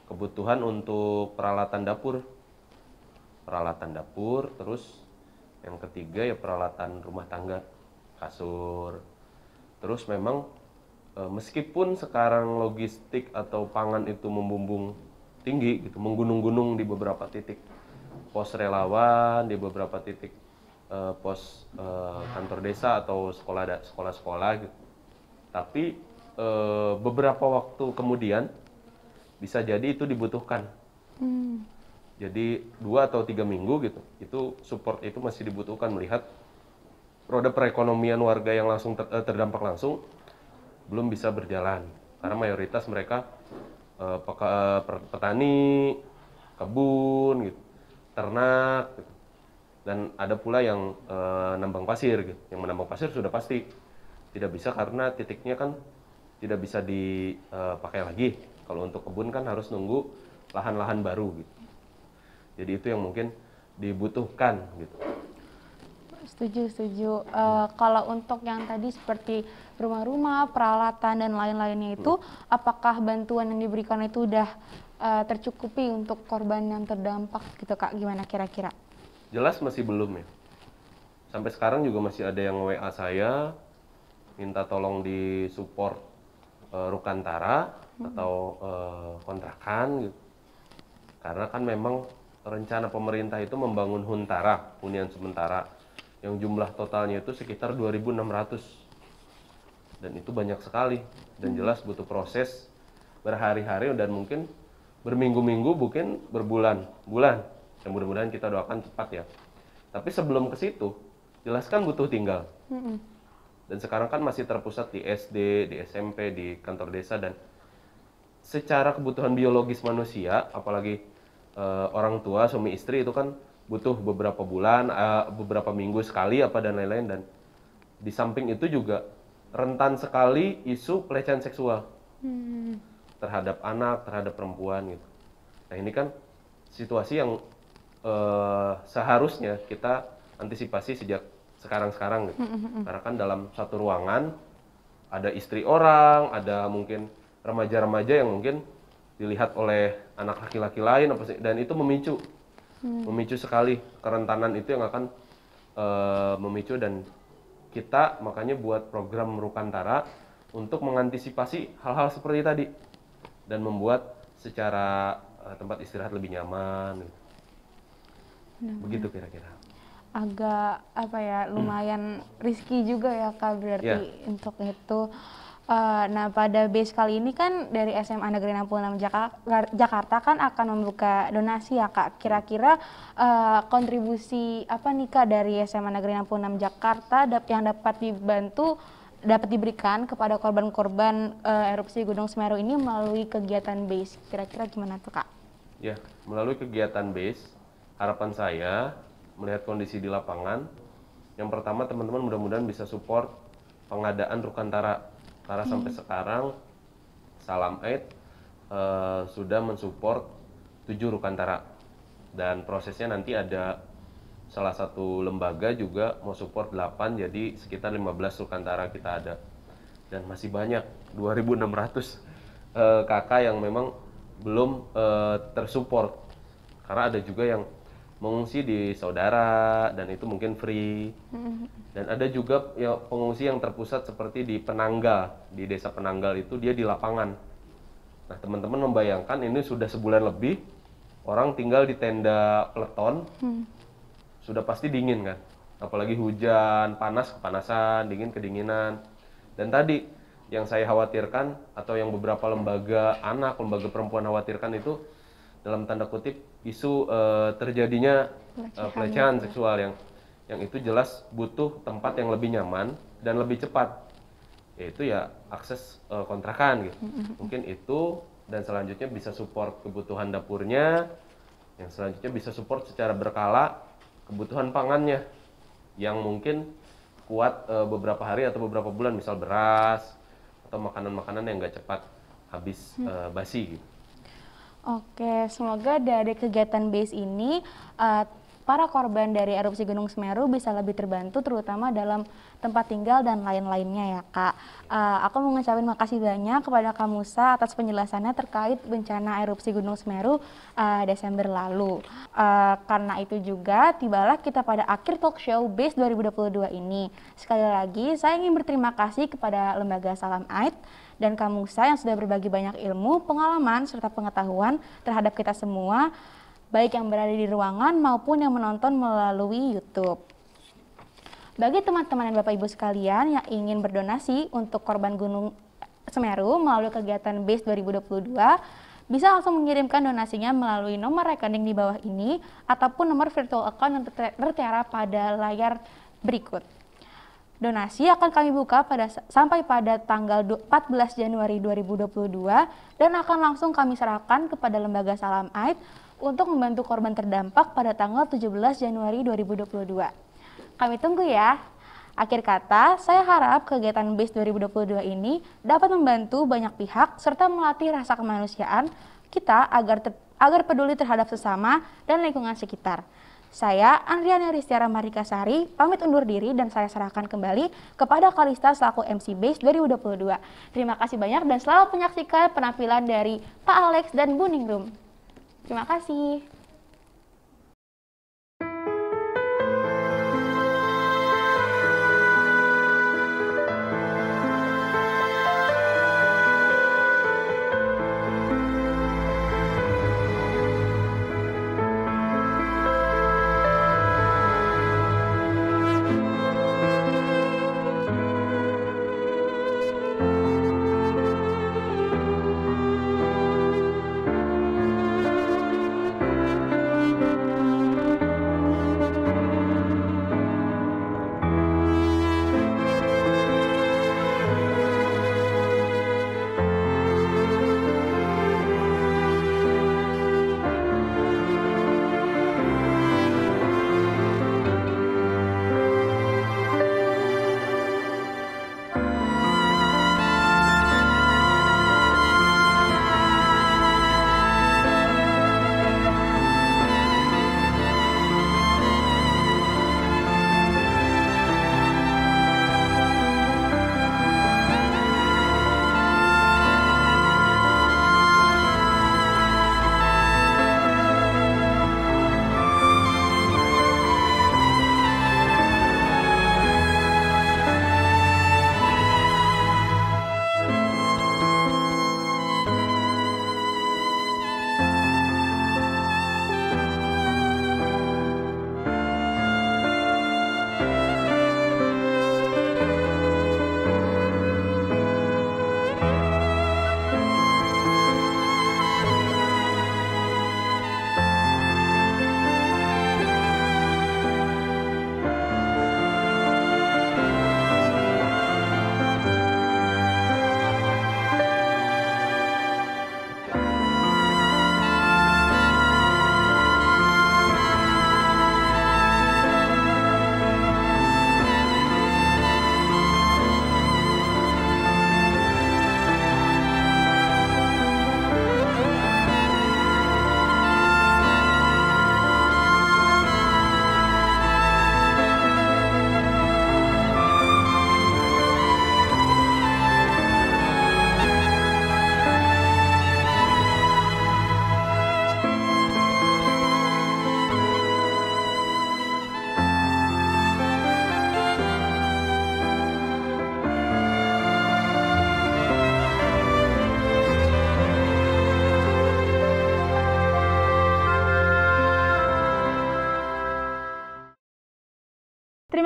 kebutuhan untuk peralatan dapur. Terus yang ketiga ya peralatan rumah tangga, kasur. Terus memang meskipun sekarang logistik atau pangan itu membumbung tinggi gitu, menggunung-gunung di beberapa titik pos relawan, di beberapa titik pos kantor desa atau sekolah-sekolah gitu. Tapi beberapa waktu kemudian bisa jadi itu dibutuhkan. Jadi 2 atau 3 minggu gitu, itu support itu masih dibutuhkan melihat roda perekonomian warga yang langsung terdampak langsung belum bisa berjalan. Karena mayoritas mereka petani, kebun, gitu, ternak, gitu. Dan ada pula yang nambang pasir, gitu. Yang menambang pasir sudah pasti tidak bisa karena titiknya kan tidak bisa dipakai lagi. Kalau untuk kebun kan harus nunggu lahan-lahan baru, gitu. Jadi itu yang mungkin dibutuhkan, gitu. Setuju. Kalau untuk yang tadi seperti rumah-rumah, peralatan dan lain-lainnya itu, apakah bantuan yang diberikan itu udah tercukupi untuk korban yang terdampak gitu Kak? Gimana kira-kira? Jelas masih belum ya. Sampai sekarang juga masih ada yang WA saya minta tolong disupport Rukantara atau kontrakan gitu. Karena kan memang rencana pemerintah itu membangun hunian sementara yang jumlah totalnya itu sekitar 2.600 dan itu banyak sekali dan jelas butuh proses berhari-hari dan mungkin berminggu-minggu, mungkin berbulan-bulan. Dan mudah-mudahan kita doakan cepat ya. Tapi sebelum ke situ, jelaskan butuh tinggal. Dan sekarang kan masih terpusat di SD, di SMP, di kantor desa dan secara kebutuhan biologis manusia, apalagi orang tua, suami istri itu kan butuh beberapa bulan, beberapa minggu sekali apa dan lain-lain dan di samping itu juga rentan sekali isu pelecehan seksual terhadap anak, terhadap perempuan gitu. Nah ini kan situasi yang seharusnya kita antisipasi sejak sekarang gitu. Karena kan dalam satu ruangan ada istri orang, ada mungkin remaja-remaja yang mungkin dilihat oleh anak laki-laki lain dan itu memicu sekali kerentanan itu yang akan memicu dan kita makanya buat program Rukantara untuk mengantisipasi hal-hal seperti tadi dan membuat secara tempat istirahat lebih nyaman gitu. Begitu kira-kira. Agak lumayan risky juga ya Kak berarti untuk itu. Nah pada base kali ini kan dari SMA Negeri 66 Jakarta kan akan membuka donasi ya Kak. Kira-kira kontribusi apa nih Kak dari SMA Negeri 66 Jakarta yang dapat diberikan kepada korban-korban erupsi Gunung Semeru ini melalui kegiatan base. Kira-kira gimana tuh Kak? Ya, melalui kegiatan base, harapan saya melihat kondisi di lapangan, yang pertama teman-teman mudah-mudahan bisa support pengadaan Rukantara Karena sampai sekarang Salam Aid sudah mensupport 7 Rukantara. Dan prosesnya nanti ada salah satu lembaga juga mau support 8, jadi sekitar 15 Rukantara kita ada. Dan masih banyak, 2.600 kakak yang memang belum tersupport. Karena ada juga yang mengungsi di saudara dan itu mungkin free. Dan ada juga ya, pengungsi yang terpusat seperti di Penanggal, di desa Penanggal itu dia di lapangan. Nah teman-teman membayangkan ini sudah sebulan lebih, orang tinggal di tenda peleton, sudah pasti dingin kan. Apalagi hujan, panas kepanasan, dingin kedinginan. Dan tadi yang saya khawatirkan atau yang beberapa lembaga anak, lembaga perempuan khawatirkan itu dalam tanda kutip isu terjadinya pelecehan seksual yang itu jelas butuh tempat yang lebih nyaman dan lebih cepat, yaitu ya akses kontrakan gitu. Mungkin itu, dan selanjutnya bisa support kebutuhan dapurnya, yang selanjutnya bisa support secara berkala kebutuhan pangannya yang mungkin kuat beberapa hari atau beberapa bulan, misal beras atau makanan-makanan yang nggak cepat habis basi gitu. Oke, semoga dari kegiatan BASE ini para korban dari erupsi Gunung Semeru bisa lebih terbantu, terutama dalam tempat tinggal dan lain-lainnya ya Kak. Aku mau ngucapin makasih banyak kepada Kak Musa atas penjelasannya terkait bencana erupsi Gunung Semeru Desember lalu. Karena itu juga tibalah kita pada akhir talk show BASE 2022 ini. Sekali lagi saya ingin berterima kasih kepada Lembaga Salam Aid dan Kak Musa yang sudah berbagi banyak ilmu, pengalaman, serta pengetahuan terhadap kita semua, baik yang berada di ruangan maupun yang menonton melalui YouTube. Bagi teman-teman dan Bapak Ibu sekalian yang ingin berdonasi untuk korban Gunung Semeru melalui kegiatan BASE 2022, bisa langsung mengirimkan donasinya melalui nomor rekening di bawah ini ataupun nomor virtual account yang tertera pada layar berikut. Donasi akan kami buka sampai pada tanggal 14 Januari 2022 dan akan langsung kami serahkan kepada Lembaga Salam Aid untuk membantu korban terdampak pada tanggal 17 Januari 2022. Kami tunggu ya. Akhir kata, saya harap kegiatan BASE 2022 ini dapat membantu banyak pihak serta melatih rasa kemanusiaan kita agar peduli terhadap sesama dan lingkungan sekitar. Saya, Andriana Ristiara Marikasari, pamit undur diri dan saya serahkan kembali kepada Kalista selaku MC BASE 2022. Terima kasih banyak dan selamat menyaksikan penampilan dari Pak Alex dan Bu Ningrum. Terima kasih.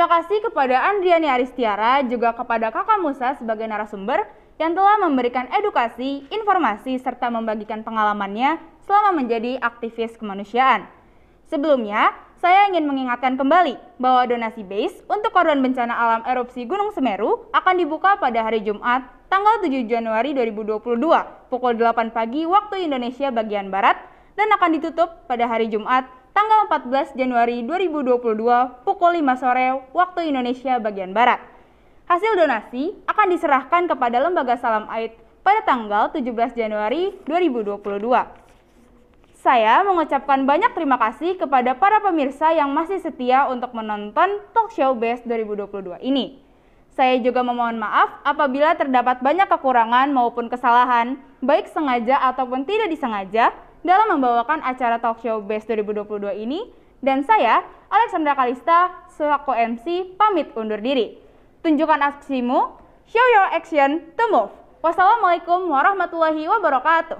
Terima kasih kepada Andriani Aristiara, juga kepada Kakak Musa sebagai narasumber yang telah memberikan edukasi, informasi, serta membagikan pengalamannya selama menjadi aktivis kemanusiaan. Sebelumnya, saya ingin mengingatkan kembali bahwa donasi base untuk korban bencana alam erupsi Gunung Semeru akan dibuka pada hari Jumat, tanggal 7 Januari 2022, pukul 8 pagi waktu Indonesia bagian Barat, dan akan ditutup pada hari Jumat, tanggal 14 Januari 2022, pukul 5 sore waktu Indonesia bagian Barat. Hasil donasi akan diserahkan kepada Lembaga Salam Aid pada tanggal 17 Januari 2022. Saya mengucapkan banyak terima kasih kepada para pemirsa yang masih setia untuk menonton Talkshow Best 2022 ini. Saya juga memohon maaf apabila terdapat banyak kekurangan maupun kesalahan, baik sengaja ataupun tidak disengaja, dalam membawakan acara Talkshow Best 2022 ini. Dan saya, Alexandra Kalista, selaku MC, pamit undur diri. Tunjukkan aksimu, show your action to move. Wassalamualaikum warahmatullahi wabarakatuh.